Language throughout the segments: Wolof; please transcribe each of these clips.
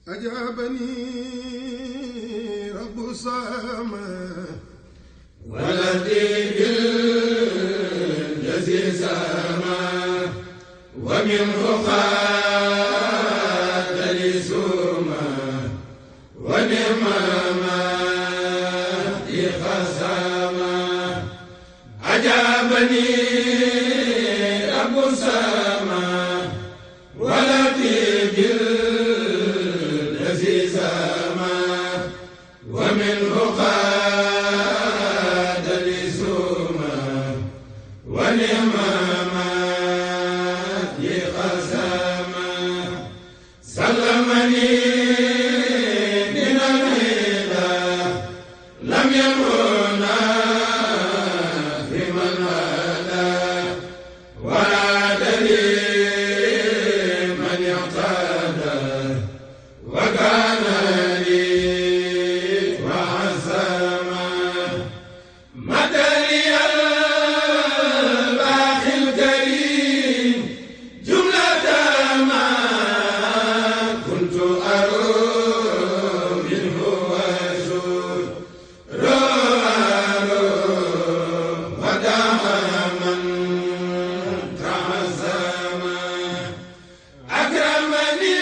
أجابني رب السماء والذي بالذي سما ومنه خاد لي سما ونعم ما خسما أجابني رب السماء والذي بالذي سما ومنه خاد لي سما ونعم ما خسما سلمني من الهدى لم يكن في من هدى وعاد لي من يعتدى وكان لي وعزما مدني الباقي الكريم جملة ما كنت أروم منه وأزور ودعما تعزما أكرمني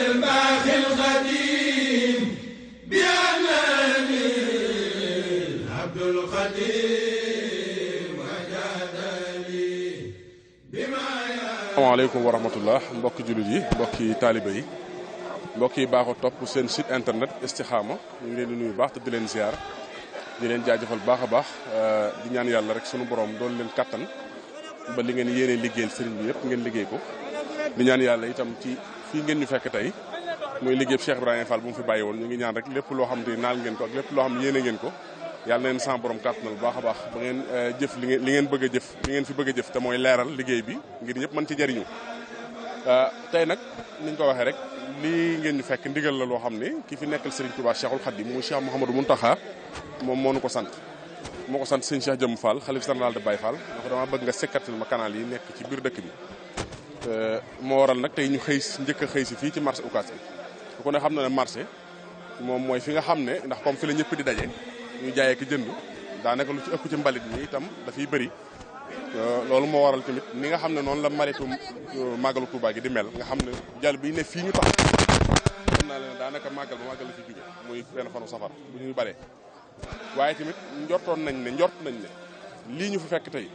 الباقي القديم بأنني عبد القديم وجادني بما asalaamaaleykum wa rahmatullah mbokki jullit yi mbokki taalibe yi mbokk yi baaxoo topp seen site internet Istikhama ñu ngi leen di nuyu baax te di leen ziar di leen jaajëfal baax a baax di ñaan yàlla rek sunu borom doon leen kattan ba li ngeen yéene liggéeyal sëriñ bi yëpp ngeen liggéey ko di ñaan yàlla itam ci fii ngeen ñu fekk tey muy liggéey Cheikh Ibrahima Fall bu mu fi bàyyi woon ñu ngi ñaan rek lépp loo xam ne naal ngeen ko ak lépp loo xam ne yéene ngeen ko yàlla na leen sama borom kàttanal bu baax a baax ba ngeen jëf li ngeen bëgg a jëf li ngeen fi bëgg a jëf te mooy leeral liggéey bi ngir ñëpp mën ci jariñu tey nag niñ ko waxee rek lii ngeen ñu fekk ndigal la loo xam ne ki fi nekkal Serigne Touba Cheikhul Khadim muy Cheikh Mouhamadou Mountakha moom moo nu ko sant moo ko sant sëñ Cheikh Jëm Fall xalif général de Baye Fall dafa dama bëgg nga sekkatil ma canal yi nekk ci biir dëkk bi moo waral nag tey ñu njëkk a xëy si fii ci marché Ocass bi su ko ne xam na ne marché moom mooy fi nga xam ne ndax comme fi la ñëpp di daje ñu jaayee ki jënd daanaka lu ci ëpp ci mbalit mi itam dafay bëri loolu moo waral tamit ni nga xam ne noonu la mbalitu màggalu Touba gi di mel nga xam ne jàll bi ne fii ñu tax xam naa leen daanaka màggal ba màggal la fi jóge muy benn fanu safar bu ñuy baree waaye tamit njort nañ ne lii ñu fi fekk tey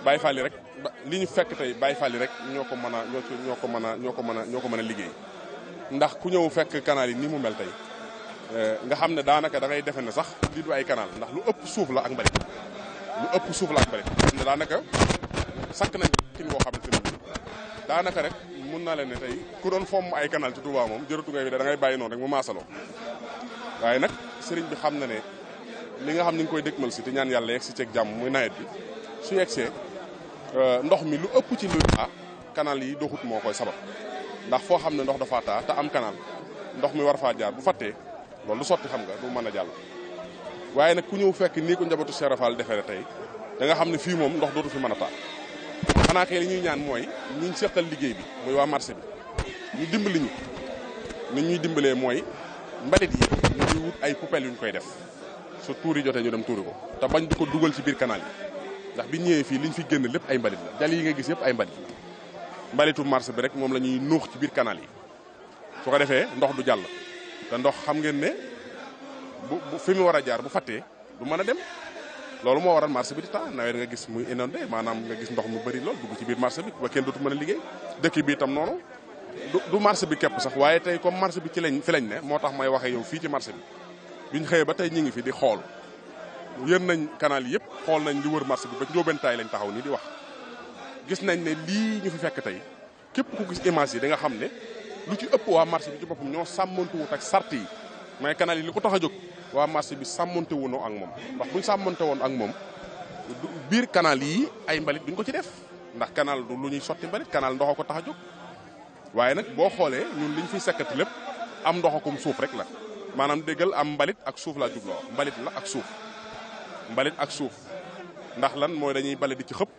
Baye Fall rek lii ñu fekk tey Baye Fall rek ñoo ko mën a liggéey ndax ku ñëw fekk canal yi ni mu mel tey nga xam ne daanaka da ngay defe ne sax lii du ay canal ndax lu ëpp suuf la ak mbalit xam ne daanaka sakk nañ kin boo xamante ne daanaka rek mun naa leen ne tey ku doon fomm ay canal ci Touba moom jërëtu ngay da ngay bàyyi noonu rek mu maasaloo waaye nag sëriñ bi xam na ne li nga xam ni nga koy dëgmal si te ñaan yàlla yegg si ceeg jàmm muy nawet bi su yegsee ndox mi lu ëpp ci luy taa canal yi doxut moo koy sabab ndax foo xam ne ndox dafa taa te am canal ndox mi war faa jaar bu fattee loolu lu sotti xam nga du mën a jàll waaye nag ku ñëw fekk nii ko njabootu Cheikh Rafal defee tey da nga xam ne fii moom ndox dootu fi mën a taa xanaa kay li ñuy ñaan mooy ñi ñu seqal liggéey bi muy waa marché bi ñu dimbali ñu ni ñuy dimbalee mooy mbalit yi ñu ngi wut ay poubelles yu ñu koy def su tuuri jotee ñu dem tuuri ko te bañ di ko dugal ci biir canal yi ndax bi ñëwee fii liñ fi génn lépp ay mbalit la jal yi nga gis yëpp ay mbalit la mbalitu marché bi rek moom la ñuy nuux ci biir canal yi su ko defee ndox du jàll te ndox xam ngeen ne bu fi mu war a jaar bu fattee du mën a dem loolu moo waral marché bi di taa nawet nga gis muy inondé maanaam nga gis ndox mu bëri lool dugg ci biir marché bi ba kenn dootu mën a liggéey dëkk bi itam noonu du marché bi képp sax waaye tey comme marché bi fi lañ ne moo tax may waxee yow fii ci marché bi biñ xëyee ba tey ñu ngi fi di xool yën nañ canal yëpp xool nañ li wër marché bi ba njóobentaay lañ taxaw nii di wax gis nañ ne lii ñu fi fekk tey képp ku gis image yi da nga xam ne lu ci ëpp waa marché bi ci boppam ñoo sàmmantu wut ak sart yi mais canal yi li ko tax a jóg waa marché bi sàmmante wunoo ak moom ndax buñ sàmmante woon ak moom biir canal yi ay mbalit duñ ko ci def ndax canal du lu ñuy sotti mbalit canal ndox ko tax a jóg waaye nag boo xoolee ñun liñ fiy sekkati lépp am ndoxakum suuf rek la maanaam déggal am mbalit ak suuf laa jubloo mbalit la ak suuf mbalit ak suuf ndax lan mooy dañuy bale di ci xëpp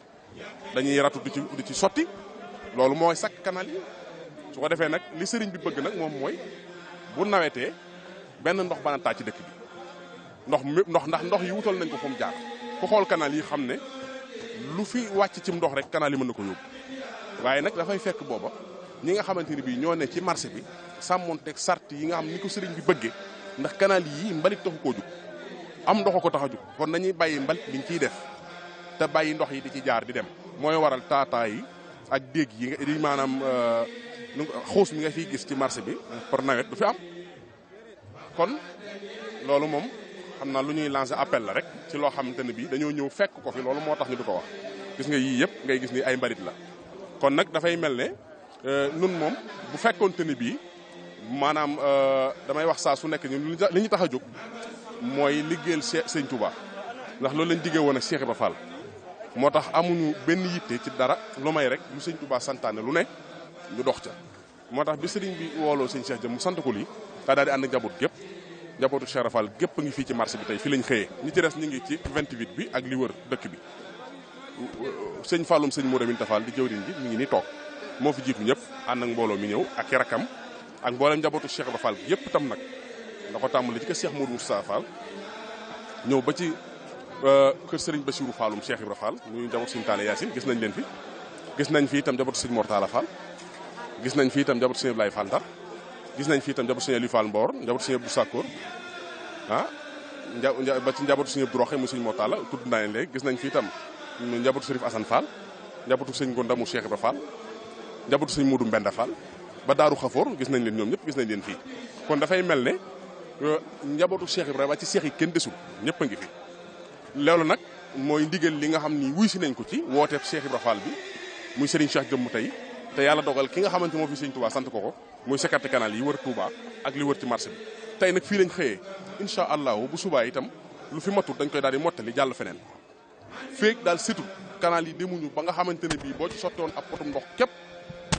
dañuy ratu di ci sotti loolu mooy sakk canal yi su ko defee nag li sëriñ bi bëgg nag moom mooy bu nawetee benn ndox bana taa ci dëkk bi ndax ndox yi wutal nañ ko fu mu jaar ku xool canal yi xam ne lu fi wàcc ci ndox rek canal yi mën na ko yóbbu waaye nag dafay fekk booba ñi nga xamante ni bii ñoo ne ci marché bi sàmmonteeg sart yi nga xam ni ko sëriñ bi bëggee ndax canal yi mbalit taxu koo jug am ndox ko tax a jug kon nañuy bàyyi mbalit biñ ciy def te bàyyi ndox yi di ci jaar di dem mooy waral taataa yi ak déeg yi nga maanaam xuus mi nga fiy gis ci marché bi pour nawet du fi am kon loolu moom xam naa lu ñuy lancer appel la rek ci loo xamante ne bii dañoo ñëw fekk ko fi loolu moo tax ñu di ko wax gis nga yii yëpp ngay gis ni ay mbalit la kon nag dafay mel ne nun moom bu fekkoonte ne bii maanaam damay wax saa su nekk ñun li ñu tax a jóg mooy liggéeyal sëñ Touba ndax loolu lañ diggee woon ak Cheikh Ibra Fall moo tax amuñu benn yitte ci dara lu may rek lu sëñ Touba santaane lu ne ñu dox ca moo tax bi sëriñ bi wooloo sëñ Cheikh jëm mu sant ko lii daa daal di ànd ak njaboot gépp njabootu Cheikh Ibra Fall gépp a ngi fii ci marché bi tey fii lañ xëyee ñi ci des ñu ngi ci 28 bi ak li wër dëkk bi sëñ Falloum sëñ Modou Minta Fall di jëwriñ bi mi ngi nii toog moo fi jiitu ñëpp ànd ak mbooloo mi ñëw ak i rakam ak mboolem njabootu Cheikh Ibra Fall yëpp tam nag da ko tàmbali ci kër Cheikh Modou Moussa Fall ñëw ba ci kër Serigne Bassirou Falloum Cheikh Ibra Fall muy njabootu sëñ Talla Yacine gis nañ leen fi gis nañ fi itam njabootu sëñ Mortala Fall gis nañ fi itam njabootu sëñ Ablaye Fall Ndar gis nañ fi itam njabootu sëñ Aliou Fall Mbor njabootu sëñ Abdou Sakkoor ba ci njabootu sëñ Abdou Roxe mu sëñ Mortala tudd naa leen léegi gis nañ fi itam njabootu Serif Assane Fall njabootu sëñ Gonda mu Cheikh Ibra Fall njabootu sëñ Modou Mbenda Fall ba Daaru Xafoor gis nañ leen ñoom ñëpp gis nañ leen fii kon dafay mel ne njabootu Cheikh Ibra ba ci seex yi kenn desul ñëpp a ngi fi loolu nag mooy ndigal li nga xam ni wuy si nañ ko ci wooteeb Cheikh Ibra Fall bi muy Serigne Cheikh jëmm tey te yàlla dogal ki nga xamante moo fi sëñ Touba sant ko ko muy sécurité canal yi wër Touba ak li wër ci marché bi tey nag fii lañ xëyee incha allahu bu subaa itam lu fi matul dañ koy daal di mottali jàll feneen féeg daal surtout canal yi demuñu ba nga xamante ne bii boo ci sottoon ab potum ndox képp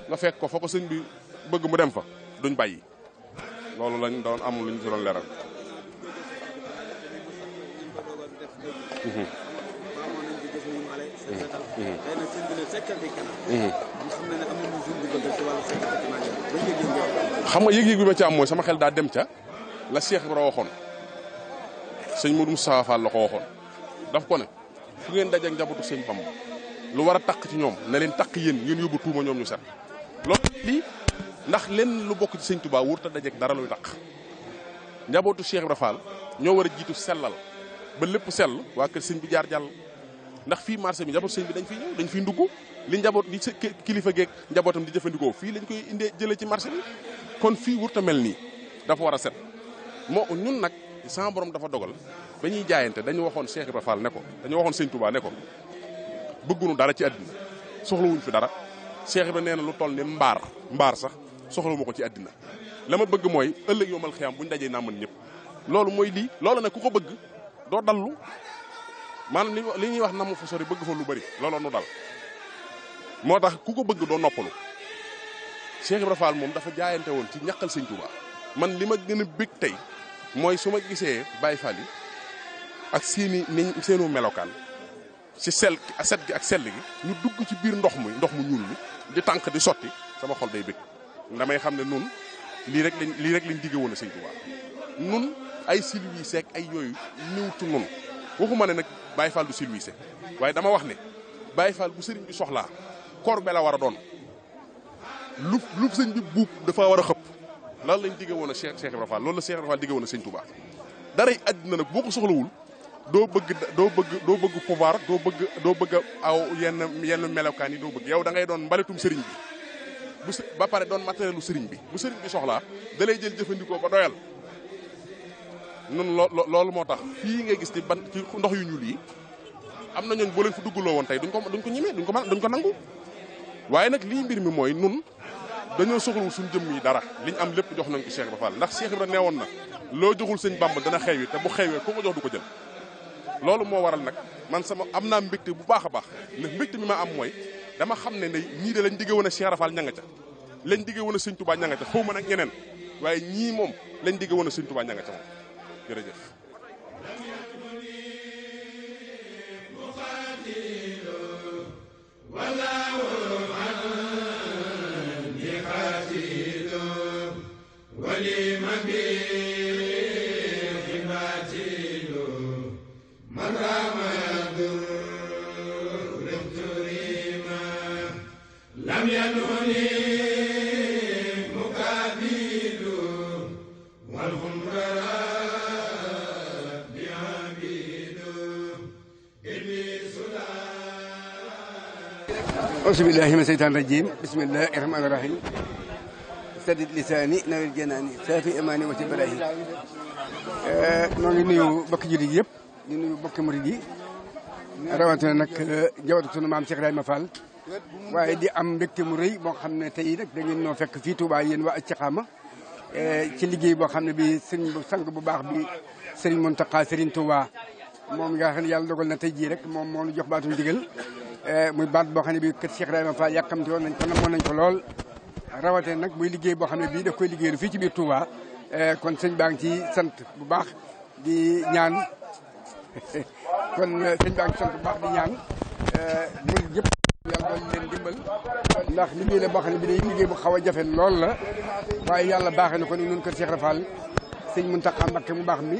nga fekk ko fa ko sëñ bi bëgg mu dem fa duñ bàyyi loolu lañ doon am luñ ci doon leeral. xam nga yëg-yëg bi ma ci am mooy sama xel daa dem ca la Cheikh Ibra waxoon sëñ Modou Moustapha Fall la ko waxoon daf ko ne fu ngeen dajeek njabootu sëñ Bamba lu war a takk ci ñoom ne leen takk yéen ngeen yóbbu tuuma ñoom ñu set loolu lii ndax leen lu bokk ci sëñ Touba wurta dajeek dara luy takk njabootu Cheikh Ibra Fall ñoo war a jiitu sellal ba lépp sell waa kër sëñ bi jaar jàll ndax fii marché bi njaboot sëñ bi dañ fiy ñëw dañ fiy ndugg li njaboot li kilifa geeg njabootam di jëfandikoo fii lañ koy indee jëlee ci marché bi kon fii wurta mel nii dafa war a set moo ñun nag sama borom dafa dogal ba ñuy jaayante dañu waxoon Cheikh Ibra Fall ne ko dañu waxoon sëñ Touba ne ko bëggunu dara ci àddina soxlawuñ fi dara Cheikh Ibra nee na lu toll ni mbaar sax soxlawu ma ko ci àddina la ma bëgg mooy ëllëg yomal xiyam buñ dajee naa mën ñëpp loolu mooy lii loolu nag ku ko bëgg doo dallu maanaam li ñuy wax namu fa sori bëgg fa lu bari looloo nu dal moo tax ku ko bëgg doo noppalu Cheikh Ibra Fall moom dafa jaayante woon ci ñaqal sëñ Touba man li ma gën a bëgg tey mooy su ma gisee Baye Fall yi ak seenu melokaan ci set gi ak sell gi ñu dugg ci biir ndox mu ñuul mi di tànk di sotti sama xol day bëgg damay xam ne nun lii rek lañ digge woon a sëñ Touba nun ay silwiise ak ay yooyu ñëwtu nun waxuma ne nag Baye Fall du silwiise waaye dama wax ne Baye Fall bu sëriñ bi soxlaa korbe la war a doon lu sëñ bi buub dafa war a xëpp loolu lañ digge woon a Cheikh Ibra Fall loolu la Cheikh Ibra Fall digge woon a sëñ Touba daray àddina nag boo ko soxlawul doo bëgg pouvoir doo bëgg aw yenn melokaan yi doo bëgg yow da ngay doon mbalitum sëriñ bi ba pare doon matérielu sëriñ bi bu sëriñ bi soxlaa da lay jël jëfandikoo ba doyal nun loolu moo tax fii ngay gis ci ndox yu ñuul yi am na ñooñ boo leen fa duggaloo woon tey duñ ko ñemee duñ ko nangu waaye nag lii mbir mi mooy nun dañoo soxlawul suñu jëmm yi dara liñ am lépp jox nañ ko Cheikh Ibra Fall ndax Cheikh Ibra neewoon na loo joxul sëñ Bamba dana xewi te bu xewee ku ko jox du ko jël loolu moo waral nag man am naa mbégte bu baax a baax ndax mbégte mi ma am mooy dama xam ne ñii de lañ digge woon a Cheikh Ibra Fall ña nga ca lañ digge woon a sëñ Touba ña nga ca xaw ma nag ñeneen waaye ñii moom lañ digge woon a sëñ Touba ña nga ca moom jërëjëf ولم بخباتي من رام در اختريما لم ينوني مكابيل والخمر بعبيد إبليس أعوذ بالله من الشيطان الرجيم بسم الله الرحمن الرحيم سدد لساني نوير جناني سافي إماني وتبراهي noo ngi nuyu bokki jullit yëpp di nuyu bokki murid yi rawatina nag jawatu sunu maam Cheikh Ibrahima Fall waaye di am mbégte mu rëy boo xam ne tey nag da ngeen noo fekk fii Touba yéen waa Istikhama ci liggéey boo xam ne bi sëriñ bu sang bu baax bi sëriñ Mountakha sëriñ Touba moom nga xam ne yàlla dogal na tey jii rek moom moo ñu jox baatu ndigal muy baat boo xam ne bi kër Cheikh Ibrahima Fall yàkkamti woon nañ ko namoon nañ ko lool rawatina nag muy liggéey boo xam ne bii daf koy liggéeyal fii ci biir Touba kon sëñ baa ngi ci sant bu baax di ñaan kon sëñ baa ngi ci sant bu baax di ñaan murid yëpp yàlla doon leen dimbal ndax liggéey la boo xam ne bi day liggéey bu xaw a jafe lool la waaye yàlla baaxee na ko ni nun kër Cheikh Rafal sëñ Mountakha Mbacké mu baax mi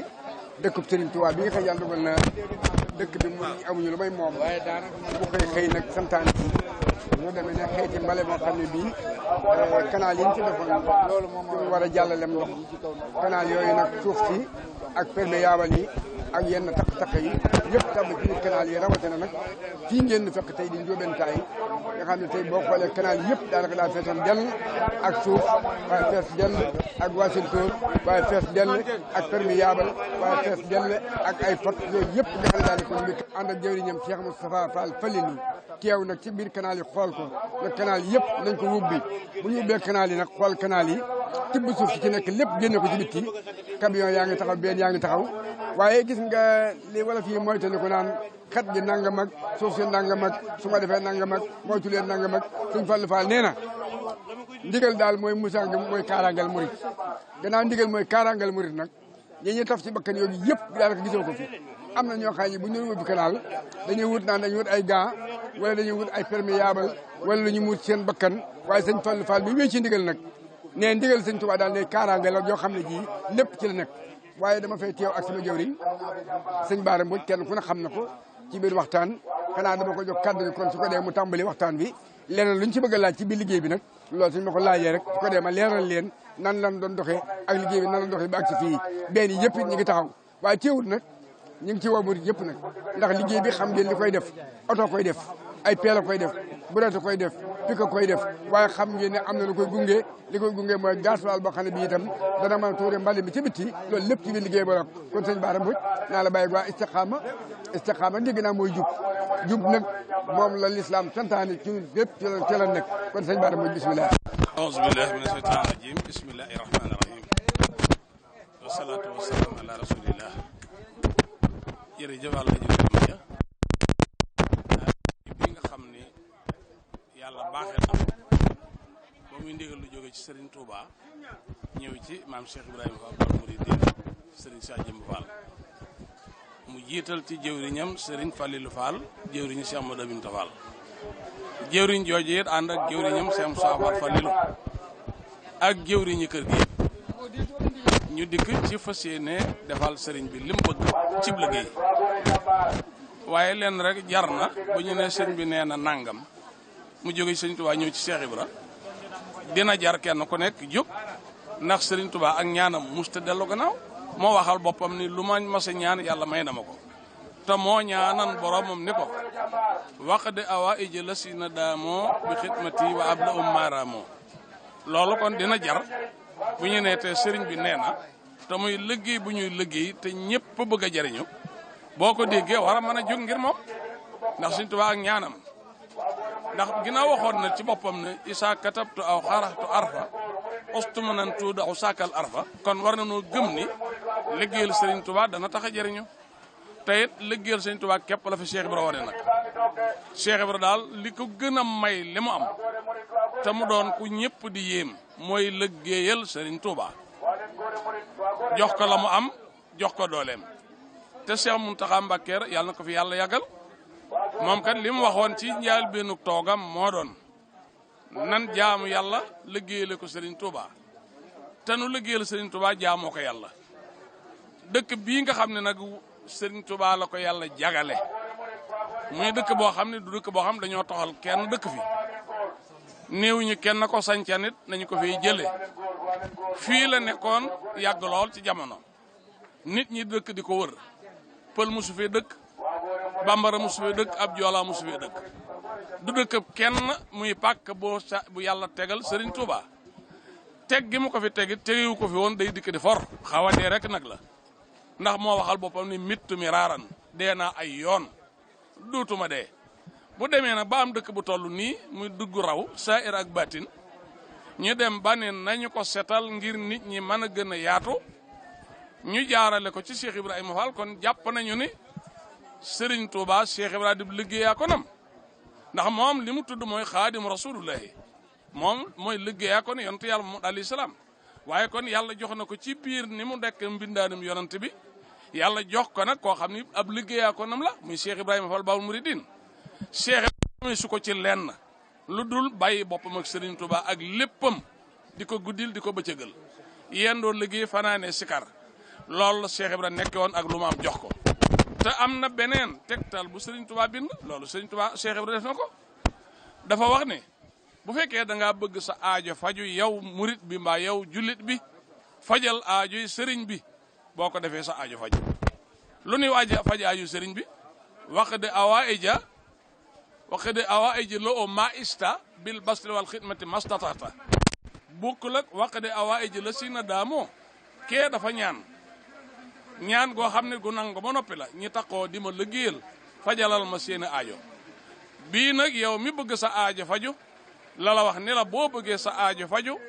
dëkkub Serigne Touba bi nga xam yàlla dogal na dëkk bi mu amuñu lu may moom bu koy xëy nag santaan ci ñoo demee ne xëyti mbale moo xam ne bii canal yi ñu ci defoon loolu moom ñu war a jàllalem ndox canal yooyu nag suuf si ak perméable yi ak yenn taq-taq yi yëpp tàbb ci biir canal yi rawatina nag fii ngeen fekk tey di njóobentaay nga xam ne tey boo xoolee canal yëpp daanaka daa feesoon dell ak suuf waaye fees dell ak wasintóor waaye fees dell ak perméable waaye fees dell ak ay pot yooyu yëpp nga xam ne daal di ko ñu ànd ak jëwriñam Cheikh Moustapha Fall Fallilu teew nag ci biir canal yi xool ko nag canal yëpp nañ ko wubbi bu ñu ubbee canal yi nag xool canal yi tibb suuf si ci nekk lépp génne ko ci bitti camion yaa ngi taxaw benn yaa ngi taxaw waaye gis nga li wala fii moytandi ko naan xet gi nangam ak suuf si nangam ak su ma defee nangam ak moytu leen nangam ak suñ Fallu Fall nee na ndigal daal mooy musaange mooy kaaraangal murit gannaaw ndigal mooy kaaraangal murit nag yi ñuy taf ci bakkan yooyu yëpp daanaka gisoo ko fi am na ñoo xam ne bu ñu ubbi canal dañuy wut naan dañuy wut ay gants wala dañuy wut ay perméable wala lu ñu muut seen bakkan waaye sëñ Fallu Fall bi wéy ci ndigal nag nee ndigal sëñ Tuubaa daal ne kaaraange la yoo xam ne ji lépp ci la nekk waaye dama fay teew ak sama jëwriñ sëñ Baara Mbodj kenn ku ne xam na ko ci biir waxtaan xanaa dama ko jox kàddu gi kon su ko dee mu tàmbali waxtaan bi leneen luñ ci bëgg a laaj ci biir liggéey bi nag loolu suñ ma ko laajee rek su ko dee ma leeral leen nan lan doon doxee ak liggéey bi nan la doxee ba ak si fii benn yëpp it ñu ngi taxaw waaye teewul nag ñu ngi ci woo murid yëpp nag ndax liggéey bi xam ngeen li koy def oto koy def ay peel a koy def burette koy def pika koy def waaye xam ngeen ne am na lu koy gunge li koy gunge mooy gasoil boo xam ne bi itam dana mën a tuure mbali mi ci bitti loolu lépp ci biir liggéey ba nag kon sëñ Bara Mbodj naa la bàyyi waa Istikhama dégg naa mooy jub nag moom la l'islam santaane ci lépp ci la nekk kon sëñ Bara Mbodj bismillah a'uuzu billahi mina shaytaani rajiim bismillahi rahmaani rahiim wa salaatu wa salaam ala rasulillah jërëjëf Alla jërëjëf bi nga xam ni yàlla baaxee na ba muy ndigal lu jóge ci Serigne Touba ñëw ci maam Cheikh Ibrahima Fall Baol Mouridine Serigne Cheikh Jëmb Fall mu jiital ci jëwriñam Serigne Fallilou Fall jëwriñu Cheikh Modou Aminta Fall jëwriñ jooju it ànd ak jëwriñam Cheikh Moussa Fall Fallilou ak jëwriñu kër gi ñu dikk ci fas yéene defal Serigne bi lim bëgg cib liggéey waaye leen rek jar na bu ñu ne sëñ bi nee na nangam mu jóge ci sëñ Touba ñëw ci Cheikh Ibra dina jar kenn ku nekk jóg ndax sëriñ Touba ak ñaanam musta dellu gannaaw moo waxal boppam ni lu ma mas a ñaan yàlla may na ma ko te moo ñaanan boromam ni ko waq de awa ija la si na daamoo bi xidmati wa abla maaraamoo loolu kon dina jar bu ñu nee te sëriñ bi nee na te muy liggéey bu ñuy liggéey te ñëpp bëgg a jariñu boo ko déggee war a mën a jóg ngir moom ndax sëriñ Touba ak ñaanam ndax ginnaaw waxoon na ci boppam ne isa katabtu aw xaraxtu arfa ostumanan tuuda aw sakal arfa kon war na noo gëm ni liggéeyal Serigne Touba dana tax a jëriñu te it liggéeyal Serigne Touba képp la fi Cheikh Ibra wane nag Cheikh Ibra daal li ko gën a may li mu am te mu doon ku ñëpp di yéem mooy liggéeyal Serigne Touba jox ko la mu am jox ko dooleem te Cheikh Mountakha Mbacké yàlla na ko fi yàlla yàggal moom kat li mu waxoon ci njaal benn toogam moo doon nan jaamu yàlla liggéeyale ko Serigne Touba te nu liggéeyal Serigne Touba jaamoo ko yàlla dëkk bii nga xam ne nag Serigne Touba la ko yàlla jagale muy dëkk boo xam ne du dëkk boo xam dañoo toxal kenn dëkk fi néew ñu kenn ko sañca nit nañu ko fiy jëlee fii la nekkoon yàgg lool ci jamono nit ñi dëkk di ko wër pël musu fee dëkk bambara musu fee dëkk ab joola musu fee dëkk du dëkk kenn muy pàkk bu yàlla tegal Serigne Touba teg gi mu ko fi tegit tegewu ko fi woon day dikk di for xaw a dee rek nag la ndax moo waxal boppam ni mittu mi raaran dee naa ay yoon duutuma dee bu demee nag ba am dëkk bu toll nii muy dugg raw saa'ir ak baatin ñu dem ba ne nañu ko setal ngir nit ñi mën a gën a yaatu ñu jaarale ko ci Cheikh Ibrahima Fall kon jàpp nañu ni Serigne Touba Cheikh Ibrahima di liggéeyaa ko nam ndax moom li mu tudd mooy xaadim rasulullahi moom mooy liggéeyaa ko ne yonent yàlla Muhammad alayhi salaam waaye kon yàlla jox na ko ci biir ni mu nekk mbindaanum yonent bi yàlla jox ko nag koo xam ni ab liggéeyaa ko nam la muy Cheikh Ibrahima Fall Baabul Muridiin Cheikh Ibrahima su ko ci lenn lu dul bàyyi boppam ak Serigne Touba ak léppam di ko guddil di ko bëccëgal yéen doon liggéey fanaane sikar loolu la Cheikh Ibrahima nekke woon ak lu ma am jox ko te am na beneen tegtal bu Serigne Touba bind loolu Serigne Touba Cheikh Ibrahima def na ko dafa wax ne bu fekkee da ngaa bëgg sa aajo faju yow murit bi mbaa yow jullit bi fajal aajo yi Serigne bi boo ko defee sa aajo faju lu ñuy faj aajo Serigne bi wax de awa ija lo o ma ista bil basri wal xidmati mastatata bokkul ak wax de awa ija la si na daamoo kee dafa ñaan goo xam ne gu nangu ba noppi la ñi taxoo di ma liggéeyal fajalal ma seeni aajo bii nag yow mi bëgg sa aajo faju la wax ni la boo bëggee sa aajo faju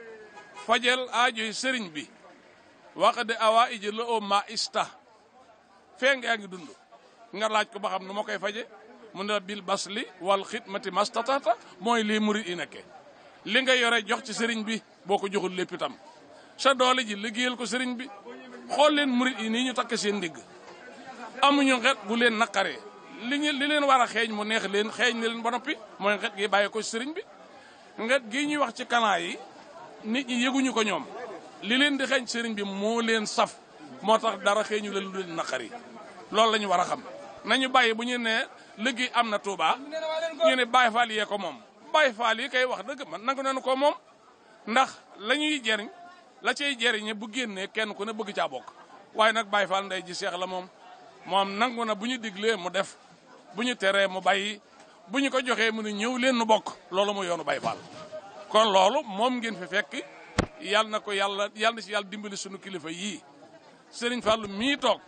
fajal aajo yi Serigne bi wax de awa ija lo o ma ista fee nga ngi dund nga laaj ko ba xam nu ma koy faje mu ne bil basli wal xidmati mastatata mooy lii murid yi nekke li nga yore jox ci Serigne bi boo ko joxul lépp itam sa doole ji liggéeyal ko Serigne bi xool leen murid yi nii ñu takk seen ndigg amuñu xet bu leen naqaree li leen war a xeeñ mu neex leen xeeñ ne leen ba noppi mooy xet gi bàyyi ko Serigne bi xet gi ñuy wax ci kanaa yi nit ñi yëguñu ko ñoom li leen di xeeñ Serigne bi moo leen saf moo tax dara xeeñu leen lu leen naqari loolu la ñu war a xam nañu bàyyi bu ñu ne liggéey am na Touba ñu ne Baye Fall yee ko moom Baye Fall yi kay wax dëgg man nangu nañu ko moom ndax la ñuy jeriñ la cay jeriñe bu génnee kenn ku ne bëgg caa bokk waaye nag Baye Fall ndey ji Seex la moom nangu na bu ñu diglee mu def bu ñu teree mu bàyyi bu ñu ko joxee mu ne ñëw leen nu bokk loolu mu yoonu Baye Fall kon loolu moom ngeen fi fekk yàlla na ko yàlla na ci yàlla dimbali sunu kilifa yii Serigne Fall mii toog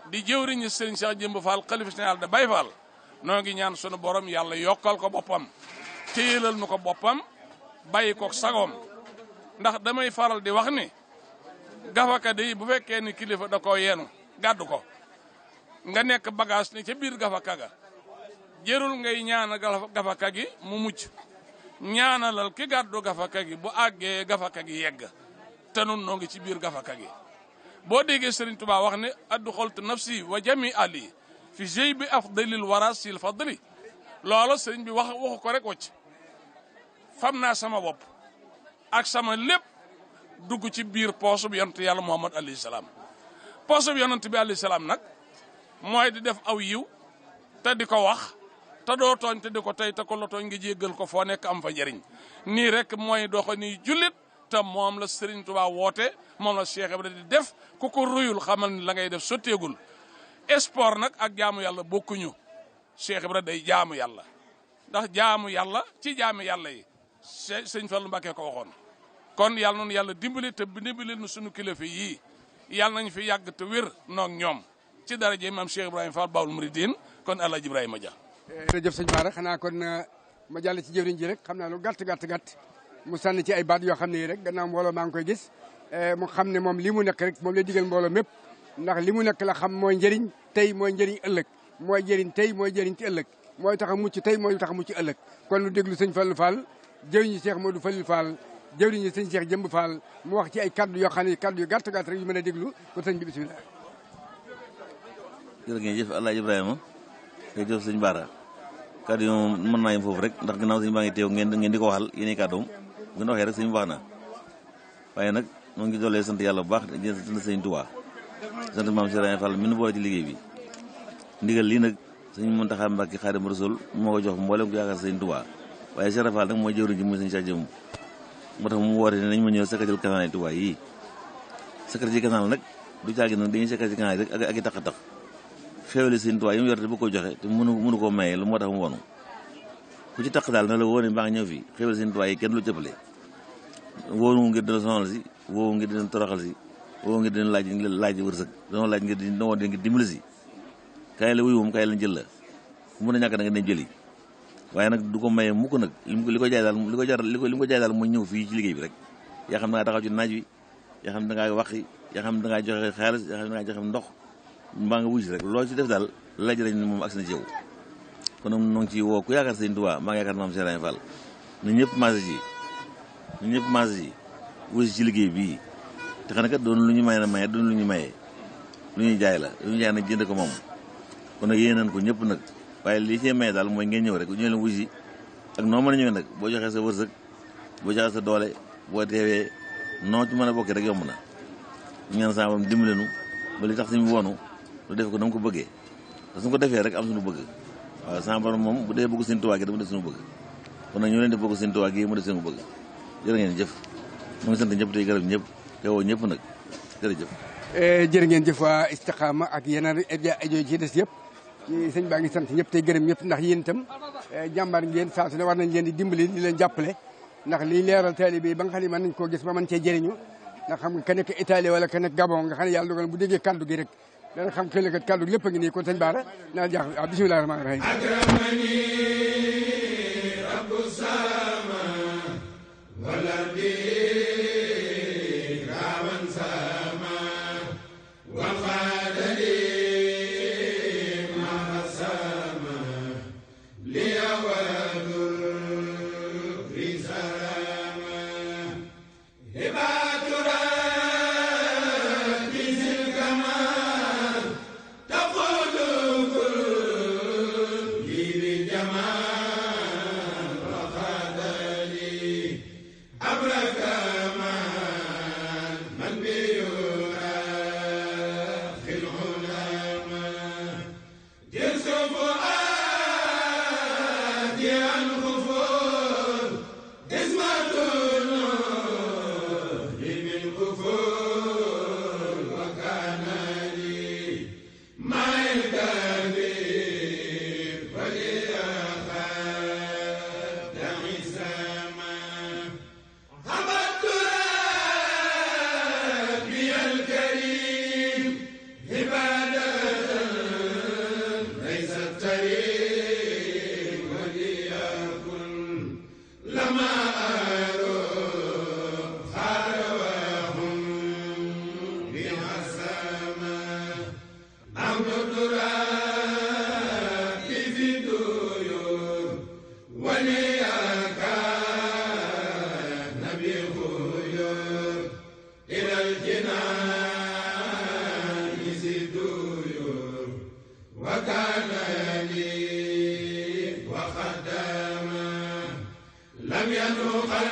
di jëwriñu Serigne Cheikh Jëmb Fall xalifa général de Baye Fall noo ngi ñaan sunu borom yàlla yokkal ko boppam téyelal nu ko boppam bàyyi ko sagoom ndax damay faral di wax ni gafaka de bu fekkee ni kilifa da koo yeenu gàddu ko nga nekk bagage ni ca biir gafaka ga jërul ngay ñaana gafaka gi mu mucc ñaanalal ki gàddu gafaka gi bu àggee gafaka gi yegg te nun noo ngi ci biir gafaka gi boo déggee Serigne Touba wax ne addu xoltu nafsi wa jami ali fi jey bi afdalil wara sil fadli loolu Serigne bi waxu ko rek wacc fam naa sama bopp ak sama lépp dugg ci biir poosu bi yonent yàlla Muhammad alayhi salaam poosu bi yonent bi alayhi salaam nag mooy di def aw yiw te di ko wax te doo tooñ te di ko tey te ko la tooñ nga jéggal ko foo nekk am fa njëriñ nii rek mooy doxa nii jullit te moom la Serigne Touba woote moom la Cheikh Ibrahima di def ku ko ruyul xamal ni la ngay def sotteegul sport nag ak jaamu yàlla bokkuñu Cheikh Ibrahima day jaamu yàlla ndax jaamu yàlla ci jaamu yàlla yi sëñ Fallu Mbàkke ko waxoon kon yàlla noonu yàlla dimbali te dimbali nu sunu kilifa yii yàlla nañu fi yàgg te wér noog ñoom ci daraje maam Cheikh Ibrahima Fall Baabul Muridiin kon El Hadj Ibrahima Dia. jërëjëf sëñ Bara xanaa kon ma jàll ci jëwriñ ji rek xam naa lu gàtt mu sànni ci ay baat yoo xam ne yi rek gannaaw mbooloo maa ngi koy gis mu xam ne moom li mu nekk rek moom lay digal mbooloo mépp ndax li mu nekk la xam mooy njëriñ tey mooy njëriñ ëllëg mooy jëriñ tey mooy jëriñ ci ëllëg mooy tax a mucc tey mooy tax a mucc ëllëg kon lu déglu sëñ Fallou Fall jëwriñu Cheikh Modou Fallou Fall jëwriñu sëñ Cheikh Jëmb Fall mu wax ci ay kaddu yoo xam ne kaddu yu gàtt rek yu mën a déglu kon sëñ bi bisimilah. jërë ngeen jëf El Hadj Ibrahima jërëjëf sëñ Bara kaddu yi moom mën naa yem foofu rek ndax ginnaaw sëñ baa ngi teew ngeen di ko waxal yéen kaddoom bu ngeen waxee rek sëñ baax na waaye nag noo ngi doolee sant yàlla bu baax di sant sëñ Tuubaa sant maam Cheikh Ibrahima Fall mi nu boole ci liggéey bi ndigal lii nag sëñ Muntaxa Mbàkke Xaadimu Rasuul moo ko jox mboolem ko yaakaar sëñ Tuubaa waaye Cheikh Fall nag mooy jëwriñ ji muy sëñ Cheikh Jëmm moo tax mu woote ne nañ ma ñëw sekkatal canal yi Tuubaa yii sekkal ci canal nag du caagi nag dañuy sekkal ci canal yi rek ak i tax-tax xéewali sëñ Tuubaa yi mu yor te bu ko joxe te mënu koo maye lu moo tax mu wonu ku ci taq daal na la woo ne mbaa nga ñëw fii xéewali sëñ Tuubaa yi kenn lu cëppale woowu ngir dina sonal si woowu ngir dina toroxal si woowu ngir dina laaj wërsëg danoo laaj ngir dimbali si kaay la wuyu moom kaay la jël la mun a ñàkk na nga dem jëli waaye nag du ko maye mukk nag li ko jaay daal mooy ñëw fii ci liggéey bi rek yaa xam da ngaa taxaw ci naaj wi yaa xam da ngaa waqi yaa xam da ngaa joxe xaalis yaa xam da ngaa joxe ndox mbaa nga wuy si rek loolu ci def daal laaj nañ moom agsi na ci yow kon nag noo ngi ci woo ku yaakaar sëñ Tuubaa maa ngi yaakaar maam Cheikh Ibrahima Fall na ñëpp maase ji wuy si ci liggéey bii te xam ne kat doon lu ñu may na maye doon lu ñu maye lu ñuy jaay la lu ñu jaay nag jënd ko moom kon nag yéen nañ ko ñëpp nag waaye lii see maye daal mooy ngeen ñëw rek ñëw leen wuy si ak noo mën a ñëwee nag boo joxee sa wërsëg boo joxee sa doole boo teewee noo ci mën a bokkee rek yomb na ñu ñaan saa borom dimbali nu ba li tax suñu wonu lu def ko na mu ko bëggee te suñu ko defee rek am suñu bëgg waaw saa borom moom bu dee bëgg seen Tuubaa gi dama def suñu bëgg kon nag ñu leen di bëgg seen Tuubaa gi mu def seen bëgg jërë ngeen jëf mu ngi sant ñëpp tey gërëm ñëpp te woo ñëpp nag jërëjëf jërë ngeen jëf waa Istikhama ak yeneen ajo ci des yëpp sëñ baa ngi sant ñëpp tey gërëm ñëpp ndax yéen itam jàmbaar ngeen saa su ne war nañ leen di dimbali di leen jàppale ndax liy leeral taalibe bi ba nga xam ne mën nañ koo gis ba mën cee jëriñu ndax xam nga ka nekk Italie wala ka nekk Gabon nga xam ne yàlla dogal bu déggee kaddu gi rek dana xam xëy na kat kaddu gi lépp a ngi nii kon sëñ Bara naa jaax waaw bisimilah rahmaani rahim akramani rabbu sama wala bi rawan sama wa qadari ma sama li awadur rizama hibatura bizil kamal taqulu kul li jamal wa qadari abraka man bi yura fil ulama jirsufu adiyan khufur ismatun limin kufur wa kana li ma'il kabir wali akhad isama لم ينقل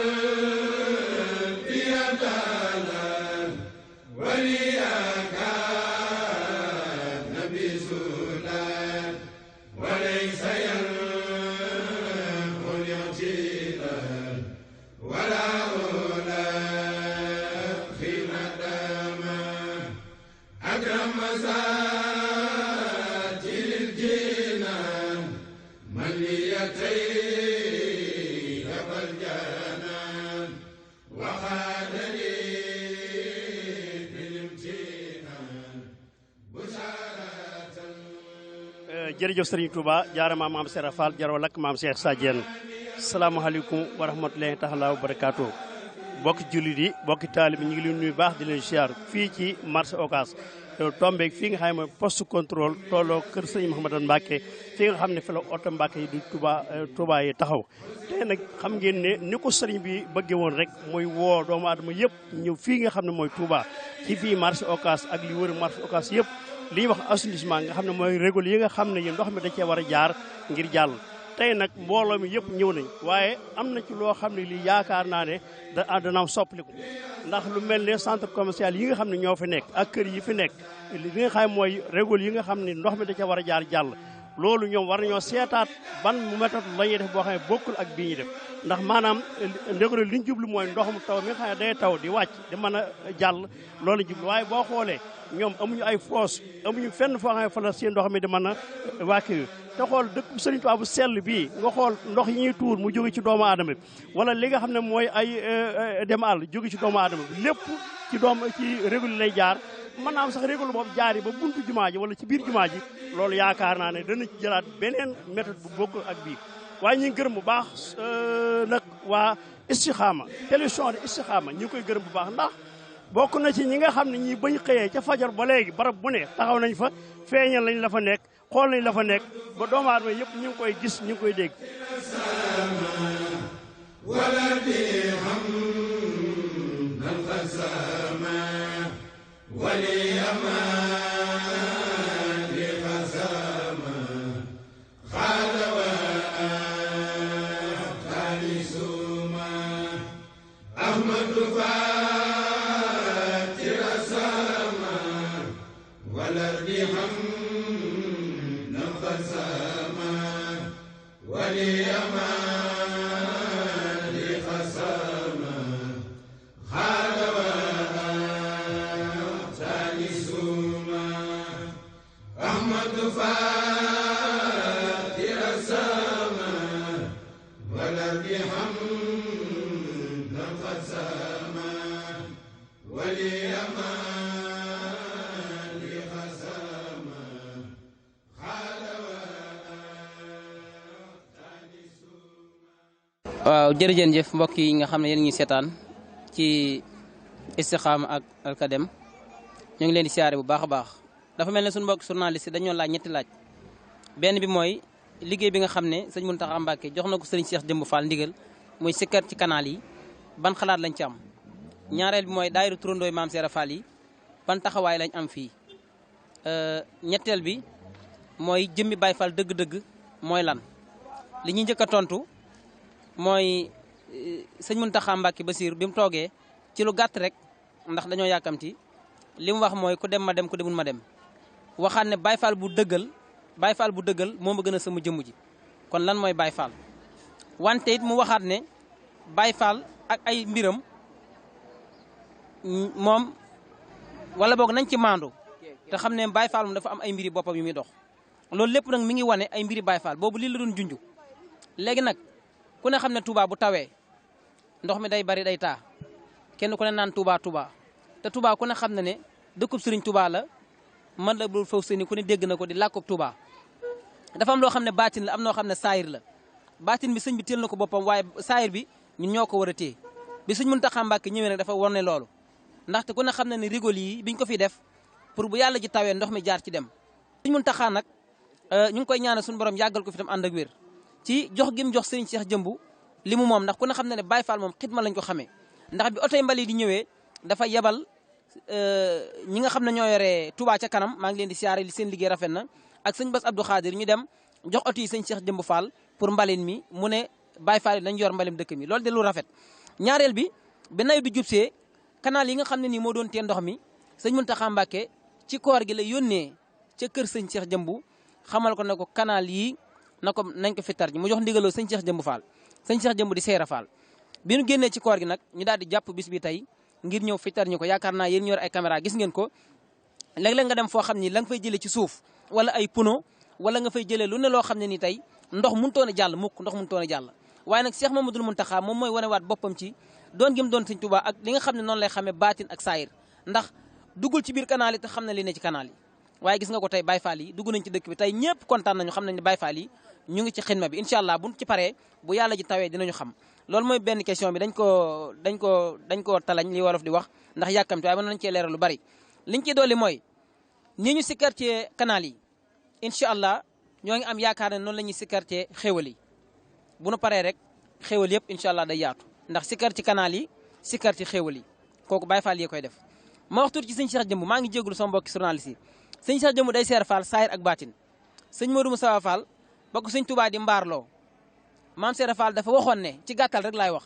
بيدانا ولياك نبي سلان وليس ينقل يعتيلا ولا أولى في ندما أكرم مساتي للجنان من ليتي jërëjëf Serigne Touba jaarama maam Cheikh Fall jaroo lakk maam Cheikh Sadiène salaamaaleykum wa rahmatulahi taala wa barakaatu bokki jullit yi bokki taalib ñu ngi leen nuyu baax di leen siyaar fii ci marché Ocass tombeeg fii nga xam ne mooy poste contrôle tolloo kër sëñ Mouhamadou Mbacke fii nga xam ne fi la oto Mbacke yi di Touba yi taxaw te nag xam ngeen ne ni ko sëriñ bi bëggee woon rek mooy woo doomu aadama yëpp ñëw fii nga xam ne mooy Touba ci fii marché Ocass ak li wër marché Ocass yëpp li ñuy wax assainissement nga xam ne mooy régul yi nga xam ne yi ndox mi da cee war a jaar ngir jàll tey nag mbooloo mi yëpp ñëw nañ waaye am na ci loo xam ne lii yaakaar naa ne dana am soppaliku ndax lu mel ne centre commercial yi nga xam ne ñoo fi nekk ak kër yi fi nekk li nga xam mooy régul yi nga xam ne ndox mi da ca war a jaar jàll loolu ñoom war nañoo seetaat ban méthode la ñuy def boo xam ne bokkul ak bii ñu def ndax maanaam ndégolo li ñu jublu mooy ndoxum taw mi nga xam ne day taw di wàcc di mën a jàll loolu jublu waaye boo xoolee ñoom amuñu ay foos amuñu fenn foo xam ne fa la seen ndox mi di mën a wàcc te xool dëkk Sëriñ Tuubaa bu sell bii nga xool ndox yi ñuy tuur mu jóge ci doomu aadama bi wala li nga xam ne mooy ay dem àll jóge ci doomu aadama bi lépp ci régul lay jaar mën naa am sax régul boobu jaar yi ba buntu jumaa ji wala ci biir jumaa ji loolu yaakaar naa ne dana ci jëlaat beneen méthode bu bokk ak bii waaye ñu ngi gërëm bu baax nag waa Istikhama télévision de Istikhama ñu ngi koy gërëm bu baax ndax bokk na ci ñi nga xam ne ñi bañ xëyee ca fajar ba léegi barab bu ne taxaw nañ fa feeñal lañ la fa nekk xool nañ la fa nekk ba doomu aadama yëpp ñu ngi koy gis ñu ngi koy dégg waaw jërëjëf mbokk yi nga xam ne yéen ngi seetaan ci Istikhama ak Alkadem ñu ngi leen di siyaare bu baax a baax dafa mel ne suñu mbokk journaliste dañoo laaj ñetti laaj benn bi mooy liggéey bi nga xam ne sëñ Mountakha Mbacké jox na ko sëriñ Cheikh Jëmb Fall ndigal muy sikkar ci canal yi ban xalaat lañ ci am ñaareel bi mooy daayira turandooy Maam Seera Fall yi ban taxawaay lañ am fii ñetteel bi mooy jëmmi Baye Fall dëgg-dëgg mooy lan li ñuy njëkk a tontu mooy sëñ Mountakha Mbacké Bassir bi mu toogee ci lu gàtt rek ndax dañoo yàkkamti li mu wax mooy ku dem ma dem ku demul ma dem waxaat ne Baye Fall bu dëggal moo ma gën a sama jëmm ji kon lan mooy Baye Fall wante it mu waxaat ne Baye Fall ak ay mbiram moom wala boog nañ ci maandu te xam ne Baye Fall moom dafa am ay mbiri boppam yu muy dox loolu lépp nag mi ngi wane ay mbiri Baye Fall boobu lii la doon junju léegi nag ku ne xam ne Touba bu tawee ndox mi day bari day taa kenn ku ne naan Touba te Touba ku ne xam ne dëkkub Sëriñ Touba la man la bul foofu seeni ku ne dégg na ko di làkkub Touba dafa am loo xam ne baatin la am noo xam ne saayir la baatin bi sëñ bi téel na ko boppam waaye saayir bi ñun ñoo ko war a téye bi sëñ Mountakha Mbacké ñëwee nag dafa wane loolu ndaxte ku ne xam ne rigol yi biñ ko fi def pour bu yàlla ji tawee ndox mi jaar ci dem sëñ Mountakha nag ñu ngi koy ñaanal suñu borom yàggal ko fi tam ànd ak wér ci jox gi mu jox sëriñ Cheikh Jëmb li mu moom ndax ku ne xam ne Baye Fall moom xidma lañ ko xamee ndax bi oto mbali di ñëwee dafa yebal ñi nga xam ne ñoo yore Touba ca kanam maa ngi leen di siyaare li seen liggéey rafet na ak sëñ Bass Abdou Khadir ñu dem jox oto yi sëñ Cheikh Jëmb Fall pour mbalin mi mu ne Baye Fall yi nañ yor mbalim dëkk mi loolu de lu rafet ñaareel bi nawet bi jubsee canal yi nga xam ne nii moo doon tee ndox mi sëñ Mountakha Mbacké ci koor gi la yónnee ca kër sëñ Cheikh Jëmb xamal ko ne ko canal yi nañ ko fitar ji mu jox ndigaloo sëñ Cheikh Jëmb Fall sëñ Cheikh Jëmb di Seera Fall bi ñu génnee ci koor gi nag ñu daal di jàpp bis bi tey ngir ñëw fitar ñu ko yaakaar naa yéen ñor ay caméra gis ngeen ko léeg-léeg nga dem foo xam ni la nga fay jëlee ci suuf wala ay puno wala nga fay jëlee lu ne loo xam ne ni tey ndox mënutoon a jàll mukk ndox mënutoon a jàll waaye nag Cheikh Mamadou Mountakha moom mooy wanewaat boppam ci doon gim doon sëñ Touba ak li nga xam ne noonu lay xamee baatin ak saayir ndax duggul ci biir canal yi te xam na li ne ci canal yi waaye gis nga ko tey Baye Fall yi dugg nañ ci dëkk bi tey ñëpp kontaan nañu xam nañ ne Baye Fall yi ñu ngi ci xidma bi incha allah buñ ci paree bu yàlla ji tawee dinañu xam loolu mooy benn question bi dañ koo talañ li wolof di wax ndax yàkkamti waaye mën nañ cee leeral lu bari liñ ci dolli mooy ni ñu sikkar ci canal yi incha allah ñoo ngi am yaakaar ne noonu la ñuy sikkar ci xéwal yi bu nu paree rek xéwal yëpp incha allah day yaatu ndax sikkar ci canal yi sikkar ci xéwal yi kooku Baye Fall yi koy def ma wax tuuti ci sëñ Cheikh Jëmb maa ngi jégalu sama mbokki journaliste yi sëñ Cheikh Jëmb day Seera Fall saayir ak baatin sëñ Modou Moussa Fall ba ko sëñ Touba di mbaarloo maam Seera Fall dafa waxoon ne ci gàttal rek laay wax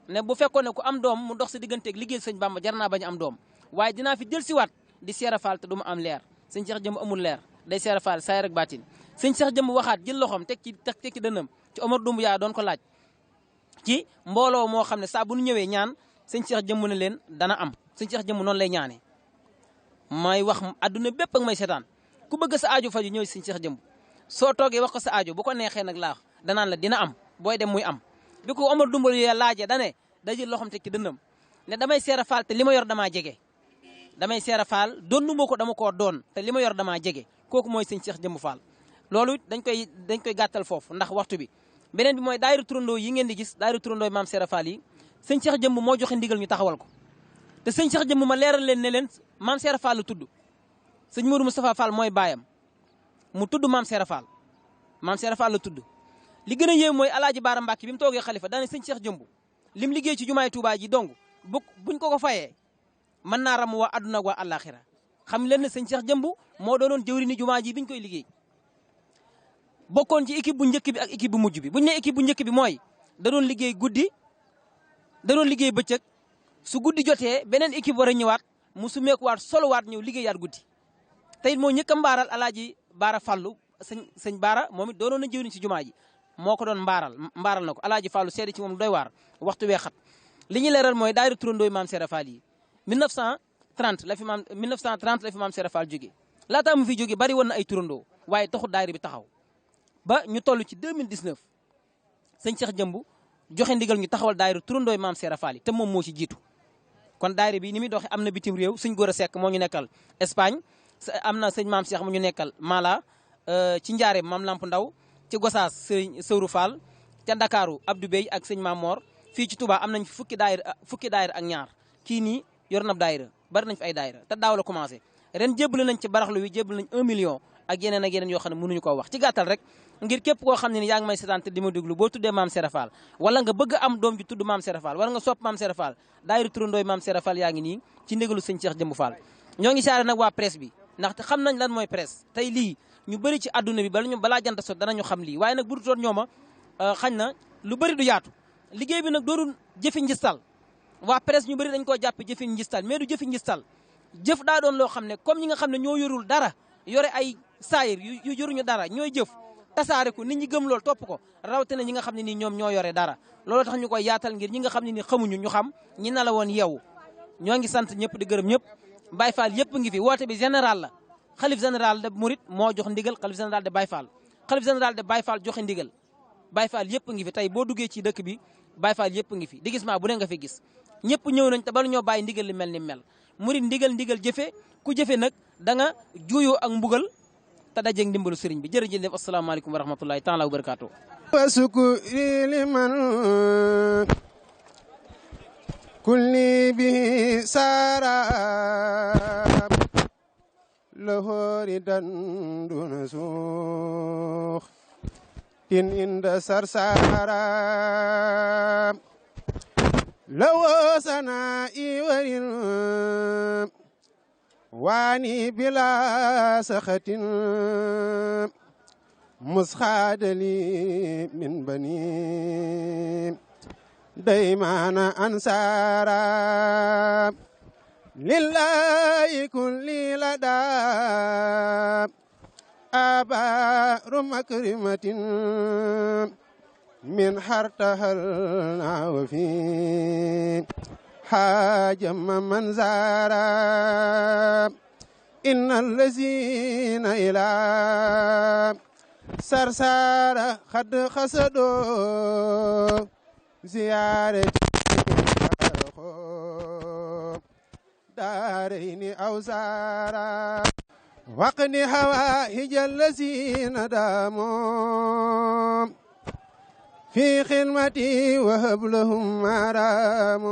ne bu fekkoon ne ku am doom mu dox sa digganteeg liggéey sëñ Bamba jar naa bañ am doom waaye dinaa fi jël siwaat di Seera Fall te du ma am leer sëñ Cheikh Jëmb amul leer day Seera Fall saay rek baatin sëñ Cheikh Jëmb waxaat jël loxoom teg ci dënnam ci Omar Doumbouya doon ko laaj ci mbooloo moo xam ne saa bu nu ñëwee ñaan sëñ Cheikh Jëmb ne leen dana am sëñ Cheikh Jëmb noonu lay ñaanee may wax adduna bépp ak may seetaan ku bëgg sa aajo faju ñëw sëñ Cheikh Jëmb soo toogee wax ko sa aajo bu ko neexee nag laax danaan la dina am booy dem muy am bi ko Omar Doumbouya laajee dane da jël loxoom teg ci dënnam ne damay Seera Fall te li ma yor damaa jege damay Seera Fall doonu ma ko dama koo doon te li ma yor damaa jege kooku mooy sëñ Cheikh Jëmb Fall loolu dañ koy gàttal foofu ndax waxtu bi beneen bi mooy daayira turandoo yi ngeen di gis daayira turandoo maam Seera Fall yi sëñ Cheikh Jëmb moo joxe ndigal ñu taxawal ko te sëñ Cheikh Jëmb ma leeral leen ne leen maam Seera Fall la tudd sëñ Modou Moustapha Fall mooy baayam mu tudd maam Seera Fall la tudd li gën a yéem mooy alaaji Baara Mbàkke bi mu toogee xalifa daane sëñ Cheikh Jëmb lim liggéey ci jumaay Touba ji dong buñ ko fayee mën naa ram waa adduna ak waa àllaaxira xam leen ne sëñ Cheikh Jëmb moo doonoon jëwriñu jumaa ji biñ koy liggéey bokkoon ci équipe bu njëkk bi ak équipe bu mujj bi buñ ne équipe bu njëkk bi mooy da doon liggéey guddi da doon liggéey bëccëg su guddi jotee beneen équipe war a ñëwaat mu sumeekuwaat solowaat ñëw liggéeyaat guddi tey moo ñëkk a mbaaral alaaji Baara Fallu sëñ Baara moom it doonoon na jëwriñ ci jumaa ji moo ko doon mbaaral na ko alaaji Fallu seede ci moom doy waar waxtu wee xat li ñu leeral mooy daayira turandooy maam Seera Fall yi 1930 la fi maam Seera Fall jóge laataa mu fi jóge bari woon na ay turandoo waaye taxul daayira bi taxaw ba ñu toll ci 2019 sëñ Cheikh Jëmb joxe ndigal ñu taxawal daayira turandooy maam Seera Fall yi te moom moo ci jiitu kon daayira bi ni muy doxee am na bitim réew sëñ Góor a Sekk moo ñu nekkal Espagne am na sëñ maam Cheikh mu ñu nekkal Mala ci Njaareem maam Lamp Ndaw ci Gosaas sëñ Sëwru Fall ca Ndakaaru Abdou Bey ak sëñ Maam Moor fii ci Touba am nañ fi fukki daayira ak ñaar kii nii yor na daayira bari nañ fi ay daayira te daaw la commencé ren jébbale nañ ci baraxlu wi jébbale nañ 1 million ak yeneen yoo xam ne mënuñu koo wax ci gàttal rek ngir képp koo xam ne ni yaa ngi may seetaan te di ma déglu boo tuddee maam Seera Fall wala nga bëgg am doom ju tudd maam Seera Fall wala nga sopp maam Seera Fall daayira turandooy maam Seera Fall yaa ngi nii ci ndigalu sëñ Cheikh Jëmb Fall ñoo ngi saare nag waa presse bi ndaxte xam nañ lan mooy presse tey lii ñu bëri ci adduna bi balaa jant so danañu xam lii waaye nag bu dutoon ñooma xañ na lu bëri du yaatu liggéey bi nag doonul jëfi njistal waa presse ñu bëri dañ koo jàppe jëfi njistal mais du jëfi njistal jëf daa doon loo xam ne comme ñi nga xam ne ñoo yorul dara yore ay saayir yu yoruñu dara ñooy jëf tasaare ko nit ñi gëm loolu topp ko rawatina ñi nga xam ne nii ñoom ñoo yore dara loolu tax ñu koy yaatal ngir ñi nga xam ne nii xamuñu ñu xam ñi na la woon yeewu ñoo ngi sant ñëpp di gërëm ñëpp Baye Fall yëpp ngi fi woote bi général la xalif général de Mouride moo jox ndigal xalif général de Baye Fall xalif général de Baye Fall joxe ndigal Baye Fall yëpp ngi fi tey boo duggee ci dëkk bi Baye Fall yëpp ngi fi di gis maa bu ne nga fi gis ñëpp ñëw nañ te bala ñoo bàyyi ndigal li mel ni mel Mouride ndigal jëfe ku jëfe nag da nga juuyoo ak mbugal te dajeeg ndimbalu sëriñ bi jërëjëf asalaamaaleykum wa rahmatullahi taala wa barakaatu wasukuri liman kulli bi sarab lahori danduna suux tin inda sarsara lawosana iwarin واني بلا سخط مسخاد لي من بني دايمان أنصارا لله كل لدى آبار مكرمة من حرتها وفي حاجم من زارا إن الذين إلى سرسارة قد خسدوا زيارة دارين أو زارا وقني هوائج الذين داموا في خدمتي وهب لهم مرام